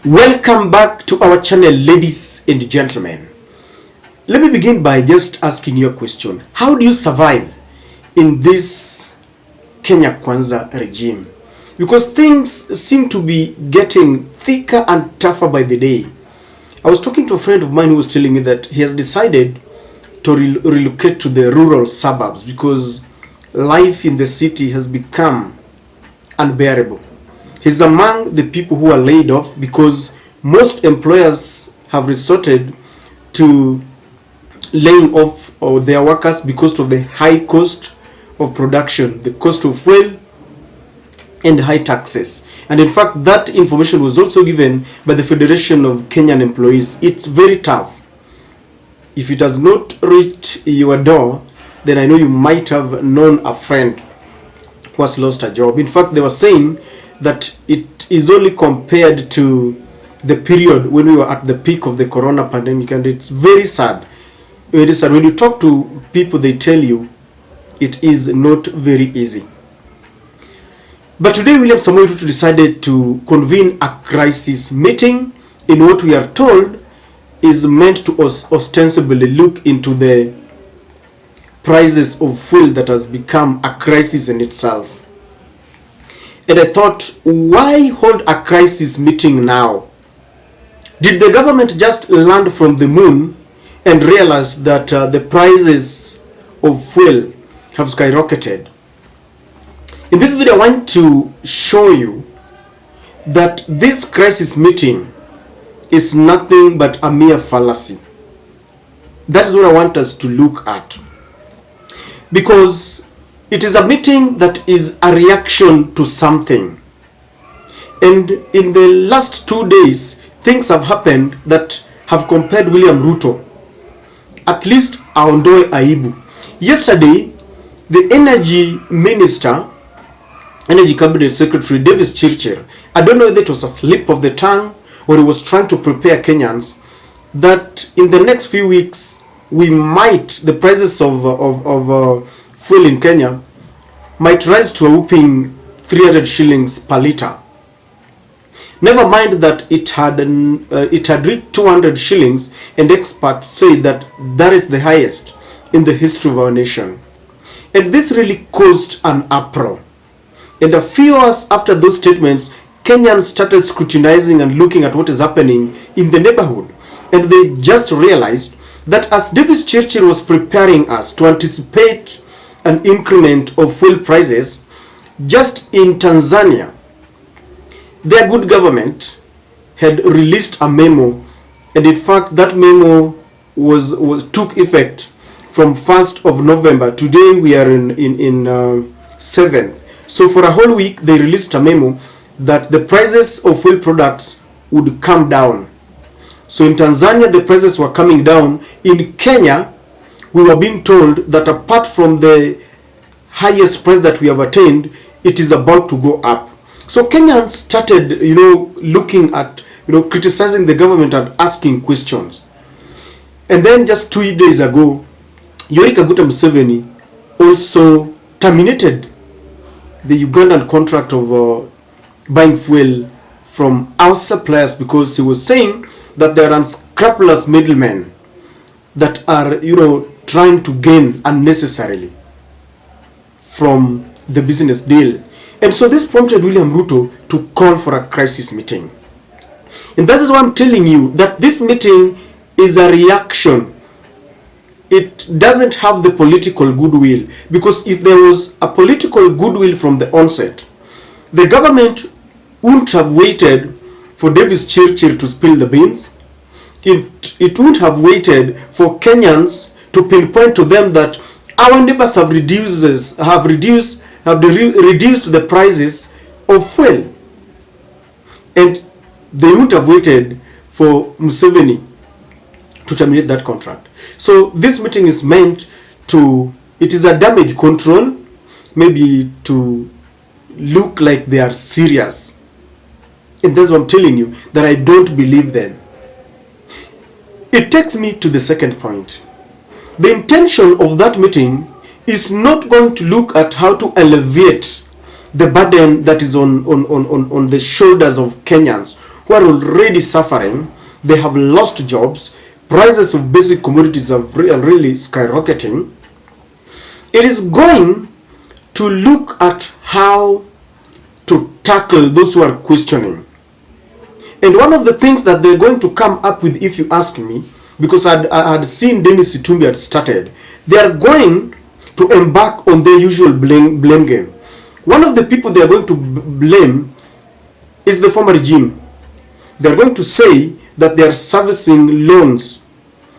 Welcome back to our channel, ladies and gentlemen. Let me begin by just asking you a question. How do you survive in this Kenya Kwanza regime? Because things seem to be getting thicker and tougher by the day. I was talking to a friend of mine who was telling me that he has decided to relocate to the rural suburbs because life in the city has become unbearable. He's among the people who are laid off because most employers have resorted to laying off their workers because of the high cost of production, the cost of fuel, and high taxes. And in fact, that information was also given by the Federation of Kenyan Employees. It's very tough. If it has not reached your door, then I know you might have known a friend who has lost a job. In fact, they were saying that it is only compared to the period when we were at the peak of the corona pandemic, and it's very sad. It is sad. When you talk to people, they tell you it is not very easy. But today, William Samoei Ruto decided to convene a crisis meeting in what we are told is meant to ostensibly look into the prices of fuel that has become a crisis in itself. And I thought, why hold a crisis meeting now? Did the government just land from the moon and realize that the prices of fuel have skyrocketed? In this video, I want to show you that this crisis meeting is nothing but a mere fallacy. That is what I want us to look at. Because it is a meeting that is a reaction to something. And in the last 2 days, things have happened that have compared William Ruto, at least aondoe aibu. Yesterday, the energy minister, energy cabinet secretary, Davis Chirchir, I don't know whether it was a slip of the tongue or he was trying to prepare Kenyans that in the next few weeks, the prices of fuel in Kenya might rise to a whooping 300 shillings per liter. Never mind that it had reached 200 shillings, and experts say that that is the highest in the history of our nation. And this really caused an uproar. And a few hours after those statements, Kenyans started scrutinizing and looking at what is happening in the neighborhood. And they just realized that as Davis Chirchir was preparing us to anticipate an increment of fuel prices, just in Tanzania, their good government had released a memo, and in fact that memo took effect from 1st of November. Today we are in 7th. So for a whole week they released a memo that the prices of fuel products would come down. So in Tanzania the prices were coming down. In Kenya, we were being told that apart from the highest price that we have attained, it is about to go up. So Kenyans started, looking at, criticizing the government and asking questions. And then just 2 days ago, Yoweri Kaguta Museveni also terminated the Ugandan contract of buying fuel from our suppliers because he was saying that there are unscrupulous middlemen that are, trying to gain unnecessarily from the business deal. And so this prompted William Ruto to call for a crisis meeting. And that is why I'm telling you that this meeting is a reaction. It doesn't have the political goodwill, because if there was a political goodwill from the onset, the government wouldn't have waited for Davis Chirchir to spill the beans. It wouldn't have waited for Kenyans to pinpoint to them that our neighbors have reduced the prices of fuel. And they wouldn't have waited for Museveni to terminate that contract. So this meeting is meant to, it is a damage control, maybe to look like they are serious. And that's what I'm telling you, that I don't believe them. It takes me to the second point. The intention of that meeting is not going to look at how to alleviate the burden that is on the shoulders of Kenyans who are already suffering. They have lost jobs. Prices of basic commodities are really skyrocketing. It is going to look at how to tackle those who are questioning. And one of the things that they're going to come up with, if you ask me, because I had seen Dennis Itumbi had started, they are going to embark on their usual blame game. One of the people they are going to blame is the former regime. They are going to say that they are servicing loans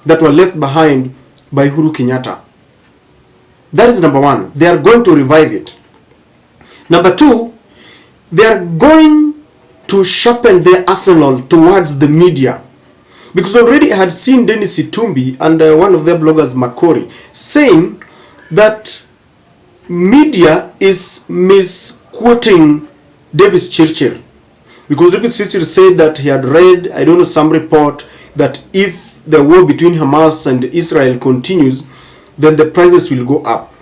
that were left behind by Uhuru Kenyatta. That is number one. They are going to revive it. Number two, they are going to sharpen their arsenal towards the media. Because already I had seen Dennis Itumbi and one of their bloggers, Makori, saying that media is misquoting Davis Churchill. Because Davis Churchill said that he had read, I don't know, some report that if the war between Hamas and Israel continues, then the prices will go up.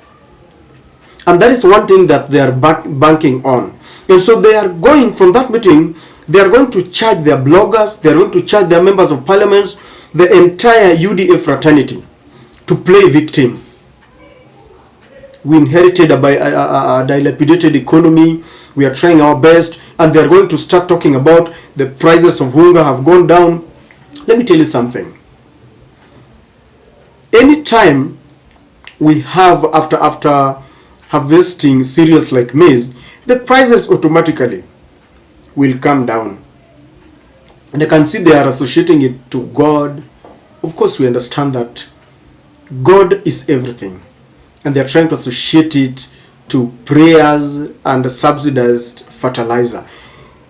And that is one thing that they are banking on. And so they are going, from that meeting, they are going to charge their bloggers, they are going to charge their members of parliament, the entire UDA fraternity, to play victim. We inherited a dilapidated economy. We are trying our best, and they are going to start talking about the prices of hunger have gone down. Let me tell you something. Anytime we have, after harvesting cereals like maize, the prices automatically will come down. And I can see they are associating it to God. Of course, we understand that God is everything. And they are trying to associate it to prayers and subsidized fertilizer.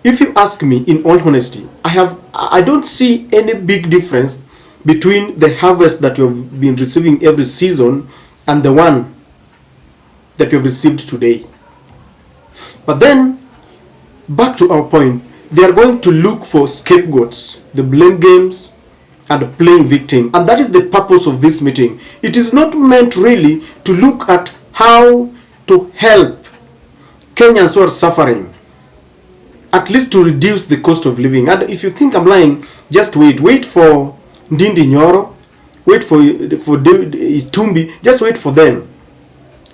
If you ask me, in all honesty, I don't see any big difference between the harvest that you have been receiving every season and the one that you have received today. But then, back to our point, they are going to look for scapegoats, the blame games, and playing victim. And that is the purpose of this meeting. It is not meant really to look at how to help Kenyans who are suffering, at least to reduce the cost of living. And if you think I'm lying, just wait for Ndindi Nyoro, wait for Itumbi, just wait for them.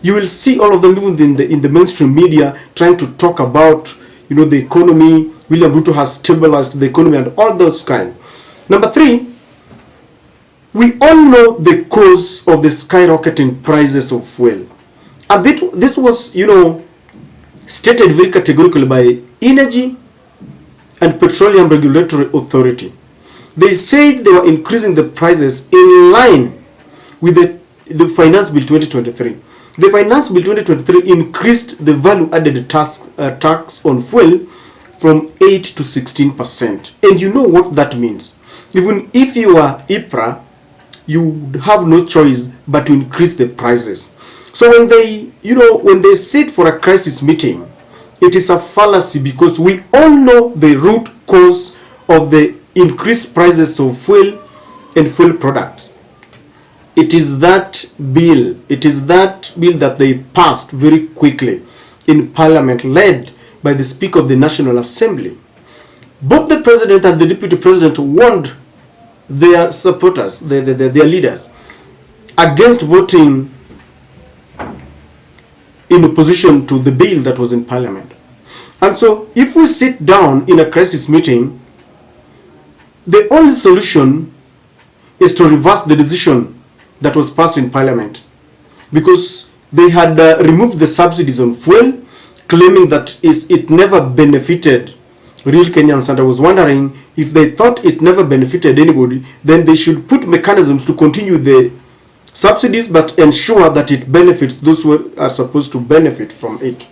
You will see all of them even in the mainstream media trying to talk about, the economy. William Ruto has stabilized the economy and all those kind. Number three, we all know the cause of the skyrocketing prices of fuel. And this was, stated very categorically by Energy and Petroleum Regulatory Authority. They said they were increasing the prices in line with the Finance Bill 2023. The Finance Bill 2023 increased the value-added tax on fuel from 8 to 16%. And you know what that means. Even if you are IPRA, you have no choice but to increase the prices. So when they sit for a crisis meeting, it is a fallacy, because we all know the root cause of the increased prices of fuel and fuel products. It is that bill that they passed very quickly in Parliament, led by the Speaker of the National Assembly. Both the President and the Deputy President warned their supporters, their leaders, against voting in opposition to the bill that was in Parliament. And so if we sit down in a crisis meeting, the only solution is to reverse the decision that was passed in Parliament, because they had removed the subsidies on fuel, claiming that it never benefited real Kenyans. And I was wondering, if they thought it never benefited anybody, then they should put mechanisms to continue the subsidies but ensure that it benefits those who are supposed to benefit from it.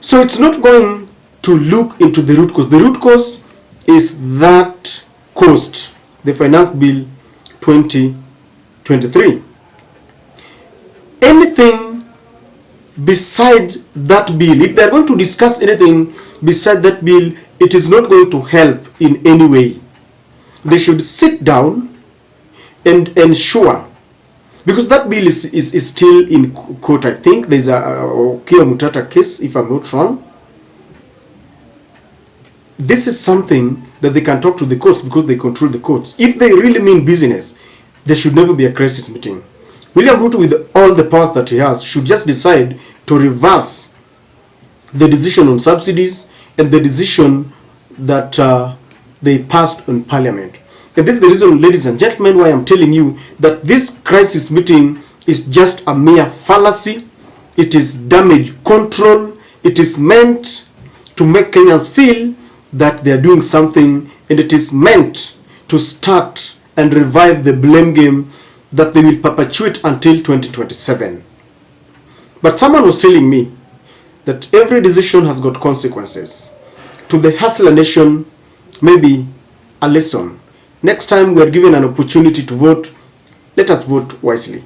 So it's not going to look into the root cause. The root cause is that cost, the Finance Bill 2023. Anything beside that bill, if they're going to discuss anything beside that bill, it is not going to help in any way. They should sit down and ensure, because that bill is still in court. I think there's a Kia Mutata case, if I'm not wrong. This is something that they can talk to the courts because they control the courts. If they really mean business, there should never be a crisis meeting. William Ruto, with all the powers that he has, should just decide to reverse the decision on subsidies and the decision that they passed on parliament. And this is the reason, ladies and gentlemen, why I'm telling you that this crisis meeting is just a mere fallacy. It is damage control. It is meant to make Kenyans feel that they are doing something, and it is meant to start and revive the blame game that they will perpetuate until 2027. But someone was telling me that every decision has got consequences. To the hustler nation, maybe a lesson. Next time we are given an opportunity to vote, let us vote wisely.